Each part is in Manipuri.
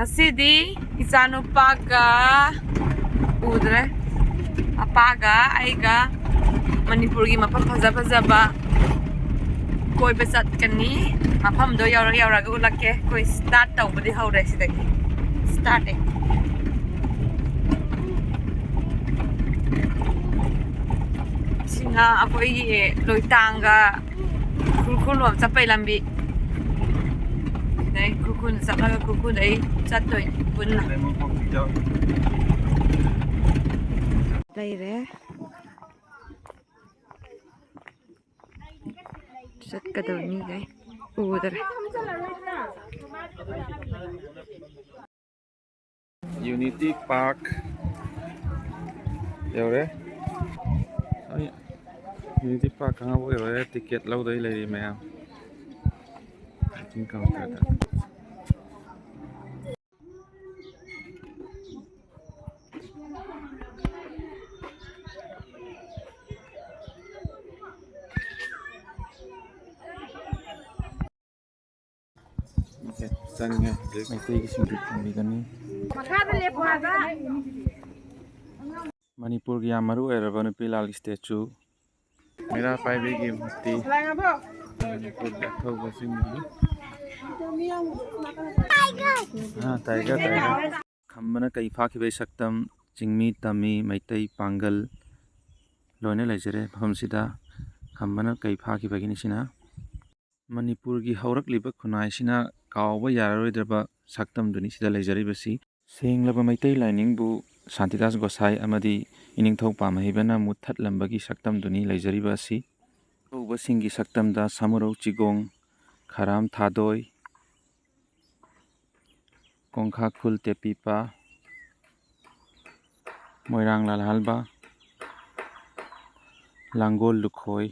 Ngasidi ichanupaga udre apaga aiga Manipurgi mafam fazaba koiba chatkani mafamdo yauraga ulakke koi start tawbadi hawre sidagi start sina akoi loitanga kulkulom chapai lambi dai kulkul chapaga kulkul dai chattoi punna dai re चटकदवनी गए उधर Unity Park yore Unity Park kang bo yore ticket lau dai lai mayam checking counter da Sangnya, Maitai Sindhu Bigani. Manipur ki amaru erabanu pilal statue. Mera paibe ki mukti. Manipur dakhau basingni. Tiger. Khambana kai phaki bai saktam chingmi tami Maitai pangal loine lejare phamsida khambana kai phaki bagini sina. Manipur ki haurak liba khunai sina kauba yararoidraba saktam duni sida lejaribasi senglaba maitai lining bu Santidas Gosai amadi iningthok pamahibana muthat lambagi saktam duni lejaribasi uba singi saktam da samuro chigong kharam thadoi kongkha khul tepipa moirang lalhalba langol lukhoi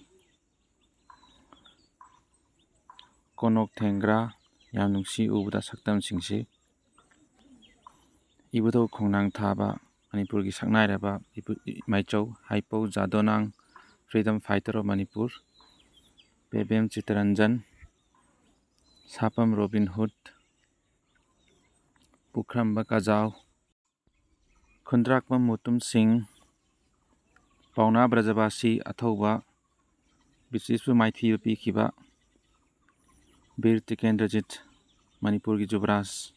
konok thengra yamnungsi ubada saktam singsi ibudo khongnang thaba Manipur ki saknai raba maichau haipo jadonang freedom fighter of Manipur Pebem Chitranjan Sapam Robin Hood Pukramba Kajau Khundrakma Mutum Singh Pauna Brajabasi Athoba Bisispu Maithi Pikhiba Bir Tikendrajit Manipur ki Jubraj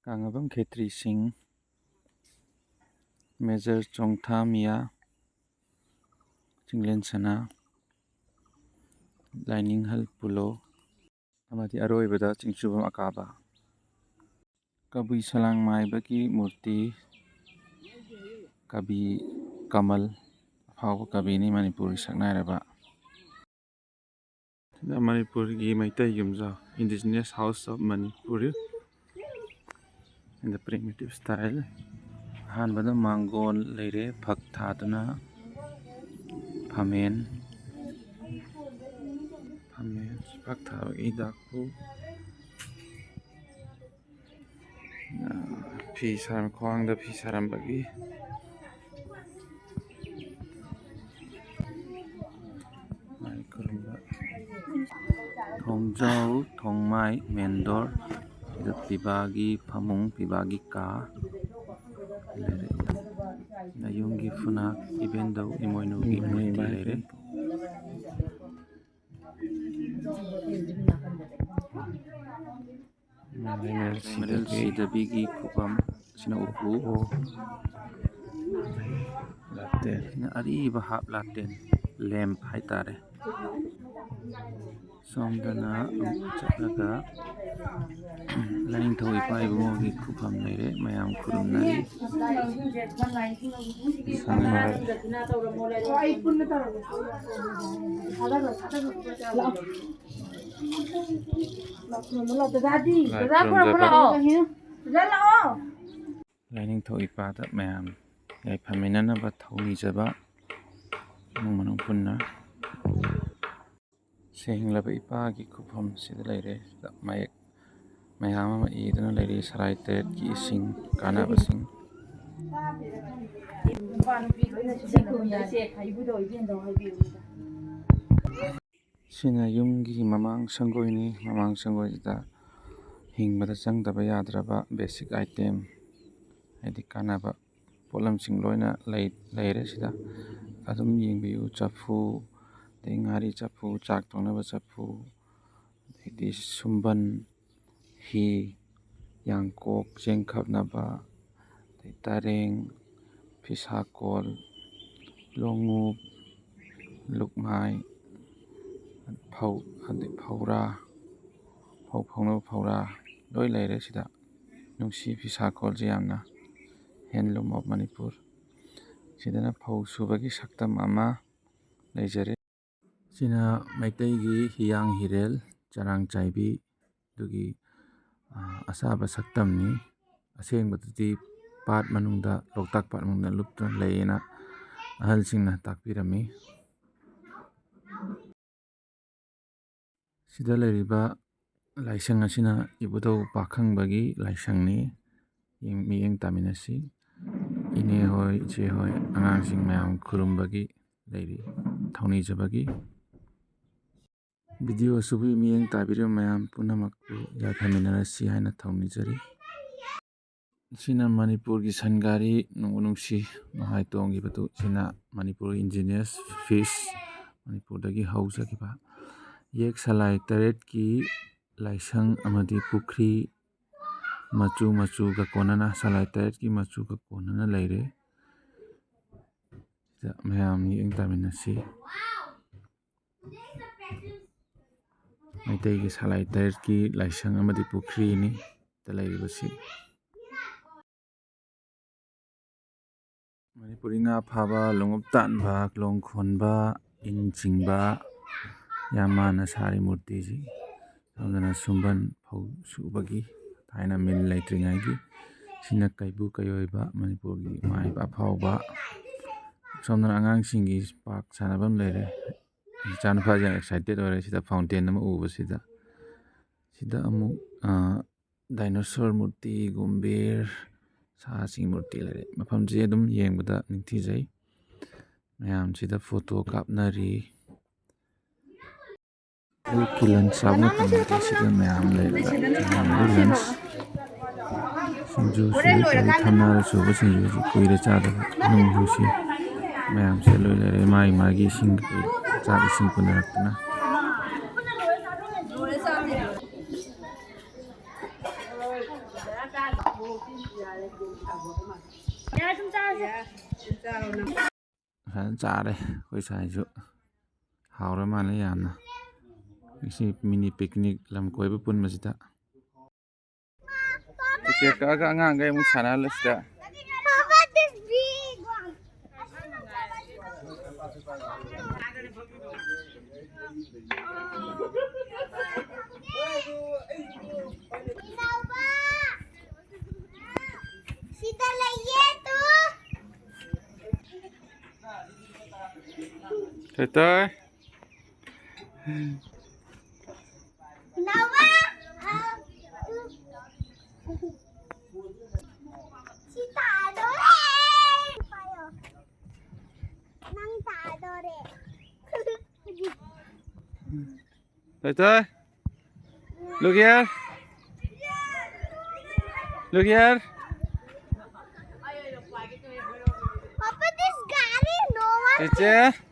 Kangabam Khetri Singh Major Chongtha Mia Chinglen Sana Lining Hal Pulo Amati Aroi Bada Chingchubam Akaba Kabui Salang Maibaki Murti Kabi Kamal Hau Kabini Manipur Saknai Raba Manipur ki Maitai Yumza Indigenous House of Manipur in the primitive style Hanbada Mangol Leire Phak Thaduna Phamen Phak Thawagi Dakpu Phi Saram Khwang da Phi Saram Bagi Thongjau Thongmai Mendor the Pibagi Pamung Pibagi Ka Nayungi Funak Ibendo Imoinugi Lere Medal Sidabigi Kupam Sina Upu Laten Ariba Hap Laten Lamp Haitare Somdana Chataga Lining Toy Pai Mogi Kupam Lere Mayam Kurunari Lining Toy Pada Mayam Yapaminana but Tony Jaba Munpunna Saying Laba Ipagi Kupam Sidalere Mayama Eden Lady Sarated Gising Kanabasing Sina Yungi Mamang Sangoini Mamang Sangoida ꯍꯤꯡꯕꯗ ꯆꯪꯗꯕ ꯌꯥꯗ꯭ꯔꯕ ꯕꯦꯁꯤꯛ ꯑꯥꯏꯇꯦꯝ ꯍꯥꯏꯗꯤ ꯀꯥꯟꯅꯕ ꯄꯣꯠꯂꯝꯁꯤꯡ ꯂꯣꯏꯅ ꯂꯩꯔꯦ ꯁꯤꯗ ꯑꯗꯨꯝ ꯌꯦꯡꯕꯤꯌꯨ ꯆꯐꯨ ꯑꯗꯩ ꯉꯥꯔꯤ ꯆꯐꯨ ꯆꯥꯛ ꯊꯣꯡꯅꯕ ꯆꯐꯨ ꯑꯗꯩꯗꯤ ꯁꯨꯝꯕꯟ ꯍꯤ ꯌꯥꯡꯀꯣꯛ ꯆꯦꯡ ꯈꯞꯅꯕ ꯑꯗꯩ ꯇꯔꯦꯡ ꯐꯤꯁꯥꯀꯣꯜ ꯂꯣꯡꯎꯞ ꯂꯨꯛꯃꯥꯏ ꯐꯧ ꯑꯗꯩ ꯐꯧꯔꯥ ꯐꯧ ꯐꯧꯅꯕ ꯐꯧꯔꯥ ꯂꯣꯏ ꯂꯩꯔꯦ ꯁꯤꯗ ꯅꯨꯡꯁꯤ ꯐꯤꯁꯥꯀꯣꯜꯁꯦ ꯌꯥꯝꯅ ꯍꯦꯟꯂꯨꯝ ꯑꯣꯐ ꯃꯅꯤꯄꯨꯔ ꯁꯤꯗꯅ ꯐꯧ ꯁꯨꯕꯒꯤ ꯁꯛꯇꯝ ꯑꯃ ꯂꯩꯖꯔꯦ ꯁꯤꯅ ꯃꯩꯇꯩꯒꯤ ꯍꯤꯌꯥꯡ ꯍꯤꯔꯦꯜ ꯆꯔꯥꯡ ꯆꯥꯏꯕꯤ ꯑꯗꯨꯒꯤ ꯑꯁꯥꯕ ꯁꯛꯇꯝꯅꯤ ꯑꯁꯦꯡꯕꯗꯗꯤ ꯄꯥꯠ ꯃꯅꯨꯡꯗ ꯂꯣꯛꯇꯥꯛ ꯄꯥꯠ ꯃꯅꯨꯡꯗ ꯂꯨꯞꯇꯨꯅ ꯂꯩꯌꯦꯅ ꯑꯍꯜꯁꯤꯡꯅ ꯇꯥꯛꯄꯤꯔꯝꯃꯤ ꯁꯤꯗ ꯂꯩꯔꯤꯕ ꯂꯥꯏꯁꯪ ꯑꯁꯤꯅ ꯏꯕꯨꯙꯧ ꯄꯥꯈꯪꯕꯒꯤ ꯂꯥꯏꯁꯪꯅꯤ ꯃꯤꯠꯌꯦꯡ ꯇꯥꯃꯤꯟꯅꯁꯤ ꯏꯅꯦ ꯍꯣꯏ ꯏꯆꯦ ꯍꯣꯏ ꯑꯉꯥꯡꯁꯤꯡ ꯃꯌꯥꯝ ꯈꯨꯔꯨꯝꯕꯒꯤ ꯂꯩꯔꯤ ꯊꯧꯅꯤꯖꯕꯒꯤ ꯚꯤꯗꯤꯑꯣ ꯑꯁꯤꯕꯨ ꯃꯤꯠꯌꯦꯡ ꯇꯥꯕꯤꯔꯤꯕ ꯃꯌꯥꯝ ꯄꯨꯝꯅꯃꯛꯄꯨ ꯌꯥꯏꯐꯃꯤꯟꯅꯔꯁꯤ ꯍꯥꯏꯅ ꯊꯧꯅꯤꯖꯔꯤ ꯁꯤꯅ ꯃꯅꯤꯄꯨꯔꯒꯤ ꯁꯟꯒꯥꯔꯤ ꯅꯨꯡꯕꯨ ꯅꯨꯡꯁꯤ ꯃꯍꯥꯏ ꯇꯣꯡꯈꯤꯕꯗꯨ ꯁꯤꯅ ꯃꯅꯤꯄꯨꯔ ꯏꯟꯗꯤꯖꯤꯅꯁ ꯐꯤꯁ ꯃꯅꯤꯄꯨꯔꯗꯒꯤ ꯍꯧꯖꯈꯤꯕ ꯌꯦꯛ ꯁꯂꯥꯏ ꯇꯔꯦꯠꯀꯤ ꯂꯥꯏꯁꯪ ꯑꯃꯗꯤ ꯄꯨꯈ꯭ꯔꯤ ꯃꯆꯨꯒ ꯀꯣꯟꯅꯅ ꯁꯂꯥꯏ ꯇꯔꯦꯠꯀꯤ ꯃꯆꯨꯒ ꯀꯣꯟꯅꯅ ꯂꯩꯔꯦ ꯁꯤꯗ ꯃꯌꯥꯝ ꯃꯤꯠꯌꯦꯡ ꯇꯥꯃꯤꯟꯅꯁꯤ ꯃꯩꯇꯩꯒꯤ ꯁꯂꯥꯏ ꯇꯔꯦꯠꯀꯤ ꯂꯥꯏꯁꯪ ꯑꯃꯗꯤ ꯄꯨꯈ꯭ꯔꯤꯅꯤ ꯗ ꯂꯩꯔꯤꯕꯁꯤ ꯃꯅꯤꯄꯨꯔꯤ ꯉꯥ ꯐꯥꯕ ꯂꯣꯡꯎꯞ ꯇꯥꯟꯕ ꯂꯣꯡ ꯈꯣꯟꯕ ꯏꯟ ꯆꯤꯡꯕ ꯌꯥꯝ ꯃꯥꯟꯅ ꯁꯥꯔꯤ ꯃꯨꯔꯇꯤꯁꯤ ꯁꯣꯝꯗꯅ ꯁꯨꯝꯕꯟ ꯐꯧ ꯁꯨꯕꯒꯤ ꯊꯥꯏꯅ ꯃꯤꯜ ꯂꯩꯇ꯭ꯔꯤꯉꯩꯒꯤ ꯁꯤꯅ ꯀꯩꯕꯨ ꯀꯩꯑꯣꯏꯕ ꯃꯅꯤꯄꯨꯔꯒꯤ ꯃꯥꯏꯕ ꯑꯐꯥꯎꯕ ꯁꯣꯝꯗꯅ ꯑꯉꯥꯡꯁꯤꯡꯒꯤ ꯄꯥꯔꯛ ꯁꯥꯟꯅꯐꯝ ꯂꯩꯔꯦ ꯏꯆꯥꯅꯨꯄꯥꯁꯦ ꯌꯥꯝ ꯑꯦꯛꯁꯥꯏꯇꯦꯠ ꯑꯣꯏꯔꯦ ꯁꯤꯗ ꯐꯥꯎꯟꯇꯦꯟ ꯑꯃ ꯎꯕꯁꯤꯗ ꯁꯤꯗ ꯑꯃꯨꯛ ꯗꯥꯏꯅꯣꯁꯣꯔ ꯃꯨꯔꯇꯤ ꯒꯨꯝꯕꯤꯔ ꯁꯥꯁꯤꯡ ꯃꯨꯔꯇꯤ ꯂꯩꯔꯦ ꯃꯐꯝꯁꯦ ꯑꯗꯨꯝ ꯌꯦꯡꯕꯗ ꯅꯤꯡꯊꯤꯖꯩ ꯃꯌꯥꯝꯁꯤꯗ ꯐꯣꯇꯣ ꯀꯥꯞꯅꯔꯤ ꯑꯌꯨꯛꯀꯤ ꯂꯟꯁ ꯆꯥꯕ ꯃꯇꯝꯗꯗꯤ ꯁꯤꯗ ꯃꯌꯥꯝ ꯂꯩꯔꯒ ꯂꯟꯁ ꯁꯤꯡꯖꯨꯁꯤ ꯀꯔꯤ ꯊꯝꯅꯥꯗ ꯁꯨꯕ ꯁꯤꯡꯖꯨꯁꯤ ꯀꯨꯏꯔꯦ ꯆꯥꯗꯕ ꯅꯨꯡꯁꯤ ꯃꯌꯥꯝꯁꯦ ꯂꯣꯏ ꯂꯩꯔꯦ ꯃꯥꯒꯤ ꯏꯁꯤꯡ ꯆꯥꯛ ꯏꯁꯤꯡ ꯄꯨꯅꯔꯛꯇꯨꯅ ꯐꯖꯅ ꯆꯥꯔꯦ ꯑꯩꯈꯣꯏ ꯁꯥꯏꯁꯨ ꯍꯥꯎꯔ ꯃꯥꯜꯂꯦ ꯌꯥꯝꯅ ꯉꯁꯤ ꯃꯤꯅꯤ ꯄꯤꯛꯅꯤꯛ ꯂꯝ ꯀꯣꯏꯕ ꯄꯨꯟꯕꯁꯤꯗ ꯇꯤꯀꯦꯠ ꯀꯛꯑꯒ ꯑꯉꯥꯡꯈꯩ ꯑꯃꯨꯛ ꯁꯥꯟꯅꯍꯜꯂꯦ ꯁꯤꯗ Tete. Tete. Look here. Look here. Papa, this guy, no one. Tete.